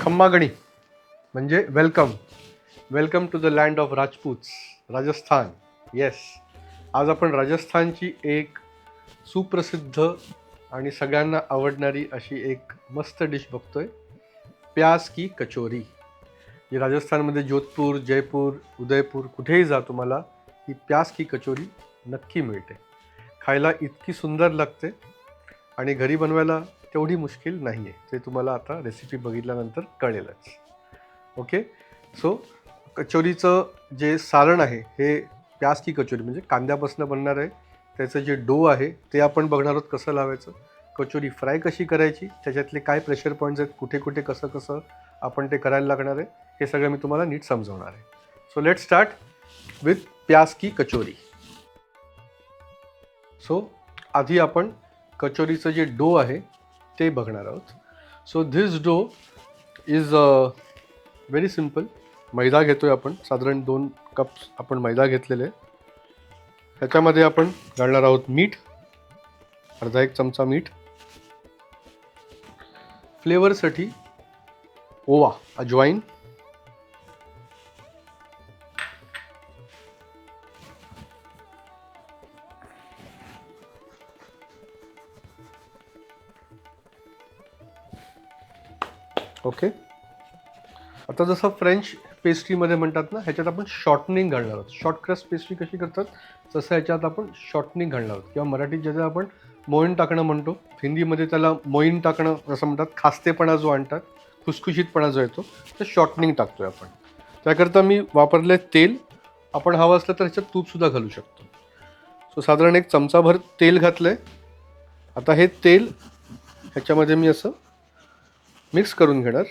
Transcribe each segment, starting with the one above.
खम्मागणी म्हणजे welcome. Welcome to the land of Rajputs, Rajasthan. Yes, आज आपण राजस्थानची एक सुप्रसिद्ध आणि सगळ्यांना आवडणारी अशी एक मस्त डिश बघतोय, प्याज की कचोरी. जी राजस्थानमध्ये जोधपूर, जयपूर, उदयपूर कुठेही जा तुम्हाला ही प्याज की कचोरी नक्की मिळते. खायला इतकी सुंदर लागते आणि घरी बनवायला तेवढी मुश्किल नाही आहे. ते तुम्हाला आता रेसिपी बघितल्यानंतर कळेलच. ओके, सो कचोरीचं जे सारण आहे हे प्याज की कचोरी म्हणजे कांद्यापासून बनणार आहे. त्याचं जे डो आहे ते आपण बघणार आहोत कसं लावायचं, कचोरी फ्राय कशी करायची, त्याच्यातले काय प्रेशर पॉईंट्स आहेत, कुठे कुठे कसं कसं आपण ते करायला लागणार आहे, हे सगळं मी तुम्हाला नीट समजवणार आहे. सो लेट स्टार्ट विथ प्याज की कचोरी. सो आधी आपण कचोरीचं जे डो आहे ते बघणार आहोत. सो धिस डो इज व्हेरी सिम्पल. मैदा घेतोय आपण, साधारण 2 कप्स आपण मैदा घेतलेले. ह्याच्यामध्ये आपण घालणार आहोत मीठ, अर्धा 1 चमचा मीठ. फ्लेवरसाठी ओवा, अजवाईन. ओके, आता जसं फ्रेंच पेस्ट्रीमध्ये म्हणतात ना, ह्याच्यात आपण शॉर्टनिंग घालणार आहोत. शॉर्ट क्रस्ट पेस्ट्री कशी करतात तसं ह्याच्यात आपण शॉर्टनिंग घालणार आहोत, किंवा मराठीत ज्याला आपण मोईन टाकणं म्हणतो, हिंदीमध्ये त्याला मोईन टाकणं असं म्हणतात. खास्तेपणा जो आणतात, खुसखुशीतपणा जो येतो, तर शॉर्टनिंग टाकतोय आपण. त्याकरता मी वापरले तेल. आपण हवं असलं तर ह्याच्यात तूपसुद्धा घालू शकतो. सो साधारण 1 चमचाभर तेल घातलं आहे. आता हे तेल ह्याच्यामध्ये मी असं मिक्स करून घेणार.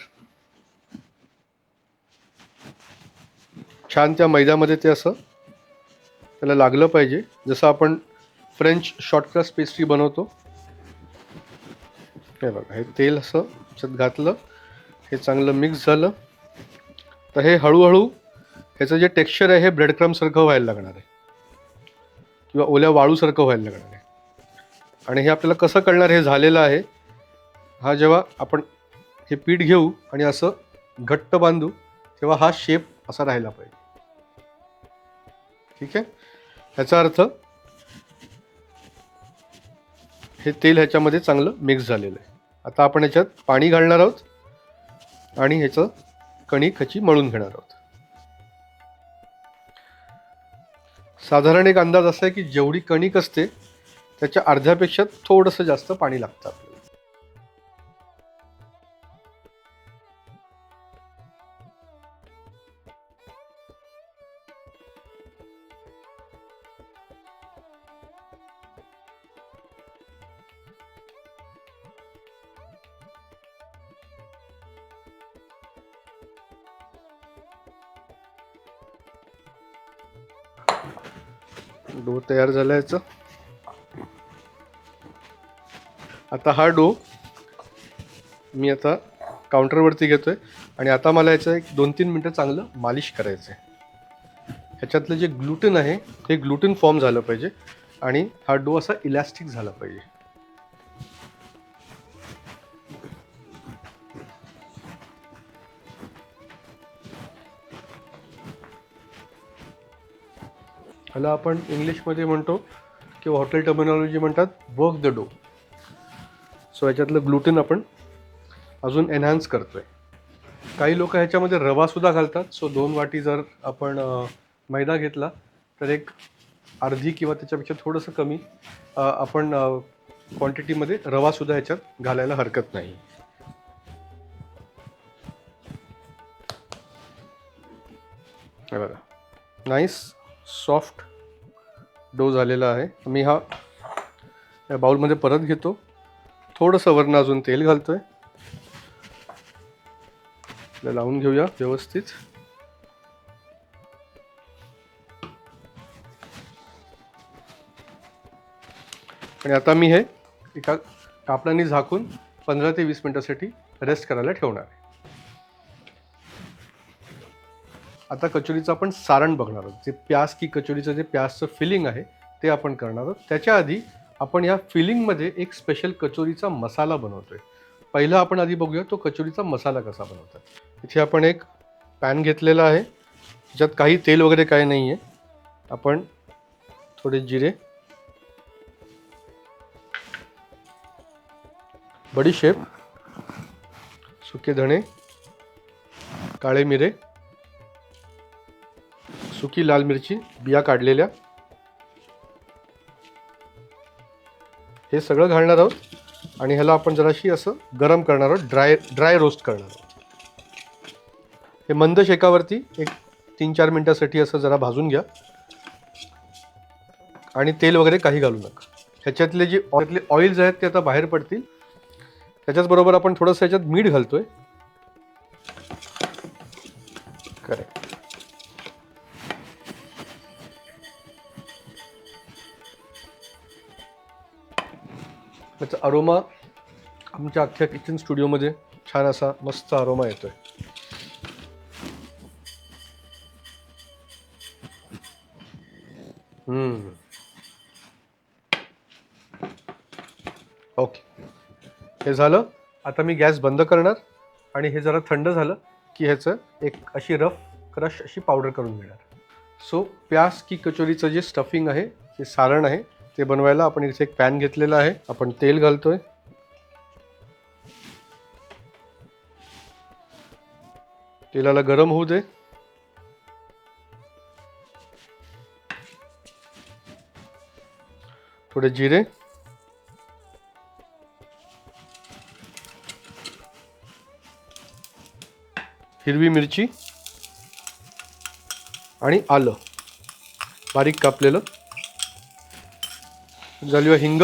छान त्या मैद्यामध्ये ते असं त्याला लागलं पाहिजे, जसं आपण फ्रेंच शॉर्टक्रस्ट पेस्ट्री बनवतो. हे बघा, हे तेल असं त्याच्यात घातलं, हे चांगलं मिक्स झालं. तर हे हळूहळू ह्याचं जे टेक्स्चर आहे हे ब्रेड क्रमसारखं व्हायला लागणार आहे, किंवा ओल्या वाळूसारखं व्हायला लागणार आहे. आणि हे आपल्याला कसं कळणार हे झालेलं आहे, हा जेव्हा आपण हे पीठ घेऊ आणि असं घट्ट बांधू तेव्हा हा शेप असा राहायला पाहिजे. ठीक आहे, ह्याचा अर्थ हे तेल ह्याच्यामध्ये चांगलं मिक्स झालेलं आहे. आता आपण ह्याच्यात पाणी घालणार आहोत आणि ह्याचं कणिक ह्याची मळून घेणार आहोत. साधारण एक अंदाज असा आहे की जेवढी कणिक असते त्याच्या अर्ध्यापेक्षा थोडंसं जास्त पाणी लागतं आपल्याला. डो तयार झाला याचा. आता हा डो मी आता काउंटरवरती घेतोय आणि आता मला याचं एक 2-3 मिनटं चांगलं मालिश करायचं आहे. ह्याच्यातलं जे ग्लुटेन आहे हे ग्लुटेन फॉर्म झालं पाहिजे आणि हा डो असा इलॅस्टिक झाला पाहिजे. ह्याला आपण इंग्लिशमध्ये म्हणतो किंवा हॉटेल टर्मिनॉलॉजी म्हणतात वर्क द डो. सो ह्याच्यातलं ग्लुटेन आपण अजून एनहान्स करतोय. काही लोक ह्याच्यामध्ये रवासुद्धा घालतात. सो 2 वाटी जर आपण मैदा घेतला तर एक अर्धी किंवा त्याच्यापेक्षा थोडंसं कमी आपण क्वांटिटीमध्ये रवासुद्धा ह्याच्यात घालायला हरकत नाही. हे बघा, नाईस सॉफ्ट डो झालेला आहे. मी हा या बाउलमध्ये परत घेतो. थोडंसं वरनं अजून तेल घालतोय. लावून घेऊया व्यवस्थित. आणि आता मी हे एका कापडाने झाकून 15 ते 20 मिनिटासाठी रेस्ट करायला ठेवणार आहे. आता कचोरीचं आपण सारण बघणार आहोत. जे प्याज की कचोरीचं जे प्याजचं फिलिंग आहे ते आपण करणार आहोत. त्याच्या आधी आपण या फिलिंगमध्ये एक स्पेशल कचोरीचा मसाला बनवतोय. पहिलं आपण आधी बघूया तो कचोरीचा मसाला कसा बनवतात। इथे आपण एक पॅन घेतलेला आहे, ज्यात काही तेल वगैरे काही नाही आहे। आपण थोडे जिरे, बडीशेप, सुके धणे, काळे मिरे, सुकी लाल मिरची बिया काढलेल्या, हे सगळं घालणार आहोत आणि ह्याला आपण जराशी असं गरम करणार आहोत, ड्राय रोस्ट करणार आहोत। हे मंद शेकावरती एक 3-4 मिनिटासाठी असं जरा भाजून घ्या आणि तेल वगैरे काही घालू नका। ह्याच्यातले जे ऑइल्स आहेत ते आता बाहेर पडतील। त्याच्याच बरोबर आपण थोडंसं ह्याच्यात मीठ घालतोय। करेक्ट। त्याचा अरोमा आमच्या अख्ख्या किचन स्टुडिओमध्ये छान असा मस्त अरोमा येतोय। ओके, हे झालं। आता मी गॅस बंद करणार आणि हे जरा थंड झालं की ह्याचं एक अशी रफ क्रश अशी पावडर करून घेणार। सो प्याज की कचोरीचं जे स्टफिंग आहे, जे सारण आहे, ते बनवायला आपण इथे एक पॅन घेतलेला आहे। आपण तेल घालतोय, तेलाला गरम होऊ दे। थोडे जिरे, हिरवी मिरची आणि आलं बारीक कापलेलं, घालूया हिंग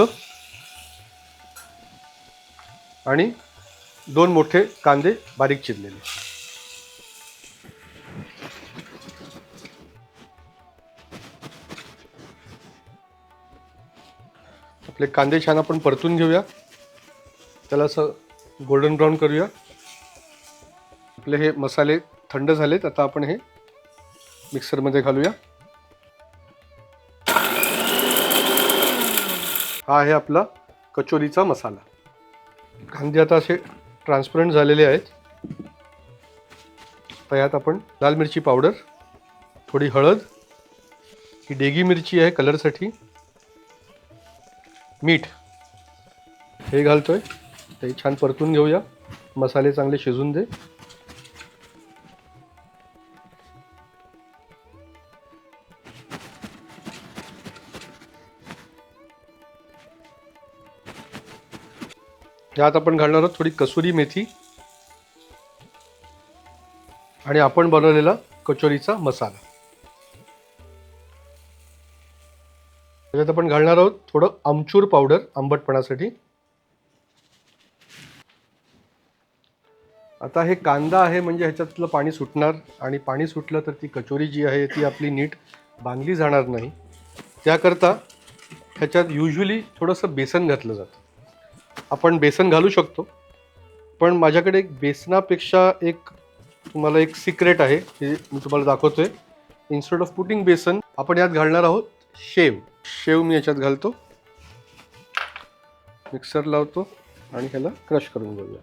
आणि 2 मोठे कांदे बारीक चिरलेले। आपले कांदे छान आपण परतून घेऊया, त्याला असं गोल्डन ब्राऊन करूया। आपले हे मसाले थंड झालेत, आता आपण हे मिक्सरमध्ये घालूया। हा आहे आपला कचोरीचा मसाला। कांदे आता असे ट्रान्सपरंट झालेले आहेत। तर यात आपण लाल मिरची पावडर, थोडी हळद, ही डेगी मिरची आहे कलरसाठी, मीठ हे घालतोय। ते छान परतून घेऊया, मसाले चांगले शिजून दे। यात आपण घालणार आहोत थोडी कसुरी मेथी आणि आपण बनवलेला कचोरीचा मसाला। त्याच्यात आपण घालणार आहोत थोडं आमचूर पावडर आंबटपणासाठी। आता हे कांदा आहे म्हणजे ह्याच्यातलं पाणी सुटणार आणि पाणी सुटलं तर ती कचोरी जी आहे ती आपली नीट बांधली जाणार नाही। त्याकरता ह्याच्यात युजली थोडंसं बेसन घातलं जातं। आपण बेसन घालू शकतो, पण माझ्याकडे एक बेसनापेक्षा तुम्हाला एक सिक्रेट आहे, हे मी तुम्हाला दाखवतोय। इन्स्टेड ऑफ पुटिंग बेसन आपण यात घालणार आहोत शेव मी याच्यात घालतो, मिक्सर लावतो आणि ह्याला क्रश करून घेऊया।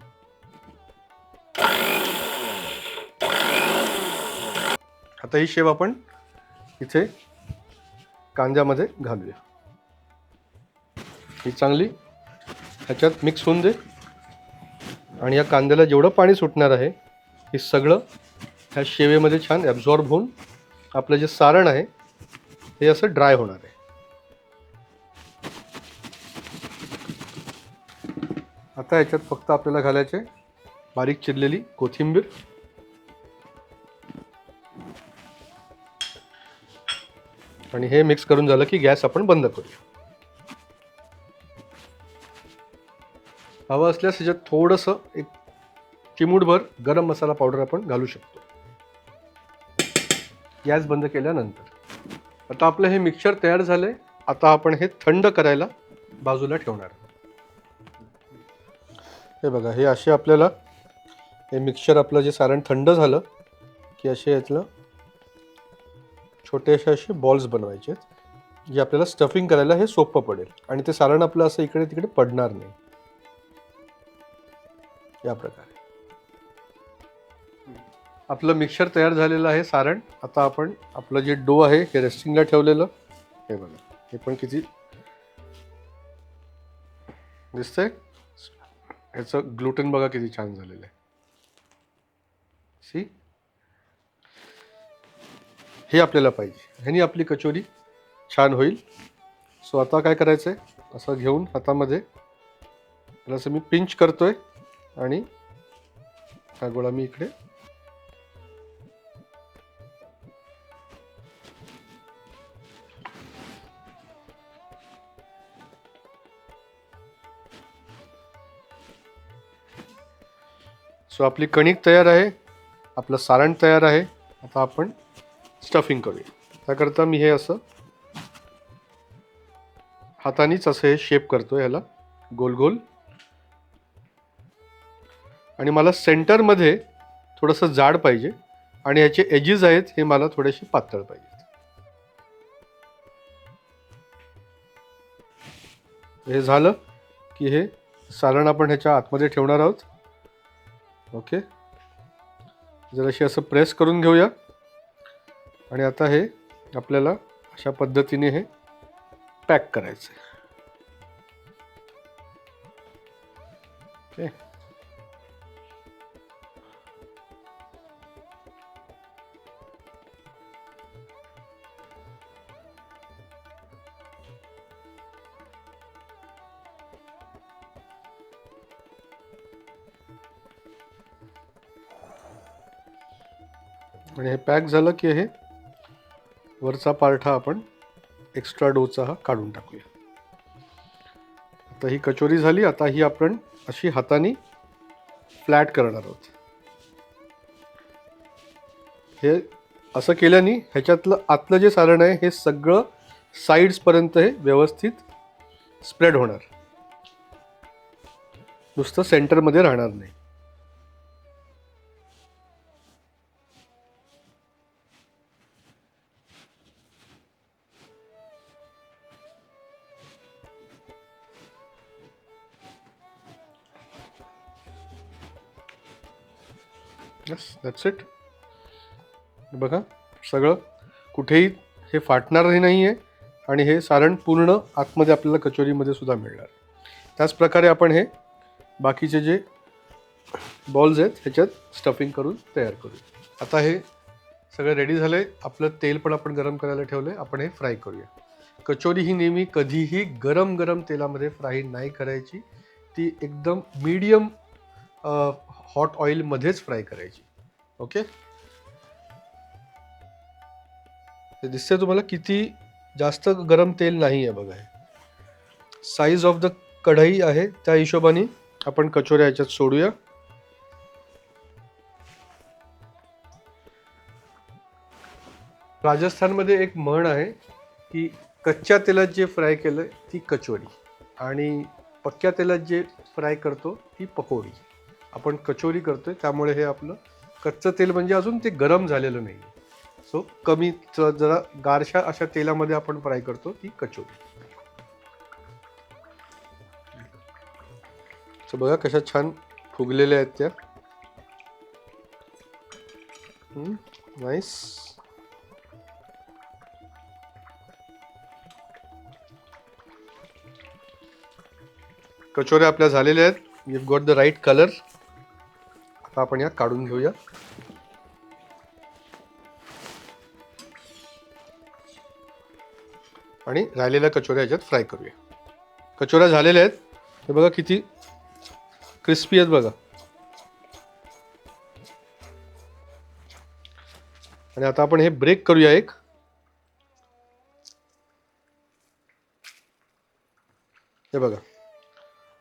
आता ही शेव आपण इथे कांद्यामध्ये घालूया। ही चांगली ह्याच्यात मिक्स होऊन दे आणि या कांद्याला जेवढं पाणी सुटणार आहे हे सगळं ह्या शेवेमध्ये छान ॲब्झॉर्ब होऊन आपलं जे सारण आहे हे असं ड्राय होणार आहे। आता ह्याच्यात फक्त आपल्याला घालायचे बारीक चिरलेली कोथिंबीर आणि हे मिक्स करून झालं की गॅस आपण बंद करूया। हवं असल्यास ह्याच्यात थोडंसं एक चिमूटभर गरम मसाला पावडर आपण घालू शकतो गॅस बंद केल्यानंतर। आता आपलं हे मिक्सचर तयार झालंय। आता आपण हे थंड करायला बाजूला ठेवणार। हे बघा, हे असे आपल्याला हे मिक्सचर आपलं जे सारण थंड झालं की असे यातलं छोटेसे असे बॉल्स बनवायचे, जे आपल्याला स्टफिंग करायला हे सोपं पडेल आणि ते सारण आपलं असं इकडे तिकडे पडणार नाही। या प्रकारे आपलं मिक्सचर तयार झालेलं आहे सारण. आता आपण आपलं जे डो आहे हे रेस्टिंगला ठेवलेलं, हे बघा, हे पण किती दिसतंय. याचं ग्लुटेन बघा किती छान झालेलं आहे. सी, हे आपल्याला पाहिजे, ह्यानी आपली कचोरी छान होईल. सो आता काय करायचं आहे, असं घेऊन हातामध्ये असं मी पिंच करतोय आणि हा गोळा मी इकडे सो आपली कणिक तयार आहे, आपलं सारण तयार आहे. आता आपण स्टफिंग करूया. त्याकरता मी हे असं हातानेच असं हे शेप करतो, ह्याला गोल गोल. आणि मला सेंटरमध्ये थोडंसं जाड पाहिजे आणि ह्याचे एजेस आहेत हे मला थोडेसे पातळ पाहिजेत. हे झालं की हे सारण आपण ह्याच्या आतमध्ये ठेवणार आहोत. ओके, जराशी असं प्रेस करून घेऊया. आणि आता हे आपल्याला अशा पद्धतीने हे पॅक करायचं आहे. ओके, आणि हे पॅक झालं की हे वरचा पार्ट हा आपण एक्स्ट्रा डोचा हा काढून टाकूया. आता ही कचोरी झाली. आता ही आपण अशी हाताने फ्लॅट करणार आहोत. हे असं केल्याने ह्याच्यातलं आतलं जे सारण आहे हे सगळं साईड्सपर्यंत हे व्यवस्थित स्प्रेड होणार, नुसतं सेंटरमध्ये राहणार नाही. Yes, that's it. बघा, सगळं कुठेही हे फाटणारही नाही आहे आणि हे सारण पूर्ण आतमध्ये आपल्याला कचोरीमध्ये सुद्धा मिळणार. त्याच प्रकारे आपण हे बाकीचे जे बॉल्स आहेत ह्याच्यात स्टफिंग करून तयार करू. आता हे सगळं रेडी झालं आहे. आपलं तेल पण आपण गरम करायला ठेवलं आहे. आपण हे फ्राय करूया. कचोरी ही नेहमी कधीही गरम गरम तेलामध्ये फ्राय नाही करायची, ती एकदम मीडियम हॉट ऑइलमध्येच फ्राय करायची. ओके, हे दिसतंय तुम्हाला किती जास्त गरम तेल नाही आहे बघा. हे साईज ऑफ द कढई आहे त्या हिशोबाने आपण कचोऱ्या ह्याच्यात सोडूया. राजस्थानमध्ये एक म्हण आहे की कच्च्या तेलात जे फ्राय केलं ती कचोरी आणि पक्क्या तेलात जे फ्राय करतो ती पकोडी. आपण कचोरी करतोय त्यामुळे हे आपलं कच्चं तेल म्हणजे अजून ते गरम झालेलं नाही. सो कमी जरा गारशा अशा तेलामध्ये आपण फ्राय करतो ती कचोरी. सो बघा कशा छान फुगलेल्या आहेत त्या. नाईस. कचोऱ्या आपल्या झालेल्या आहेत. You got the right colour. आता आपण या काढून घेऊया. आणि राहिलेल्या कचोऱ्या ह्याच्यात फ्राय करूया. कचोऱ्या झालेल्या आहेत. हे बघा किती क्रिस्पी आहेत बघा. आणि आता आपण हे ब्रेक करूया एक. हे बघा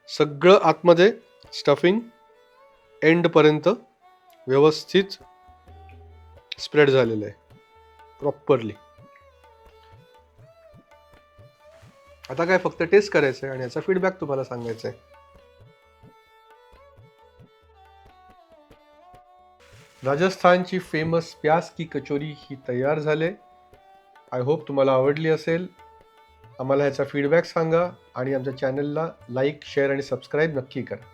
सगळं आतमध्ये स्टफिंग एंडपर्यंत व्यवस्थित स्प्रेड झालेलं आहे प्रॉपरली. आता काय फक्त टेस्ट करायचं आहे आणि याचा फीडबॅक तुम्हाला सांगायचा आहे. राजस्थानची फेमस प्याज की कचोरी ही तयार झाले. आय होप तुम्हाला आवडली असेल. आम्हाला ह्याचा फीडबॅक सांगा आणि आमच्या चॅनलला लाईक, शेअर आणि सबस्क्राईब नक्की करा.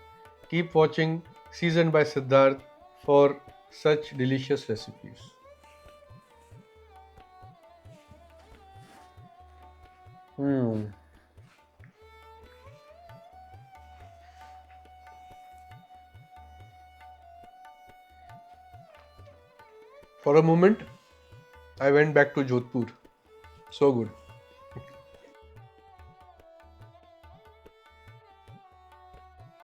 Keep watching seasoned by Siddharth for such delicious recipes. Hmm. For a moment, I went back to Jodhpur. So good.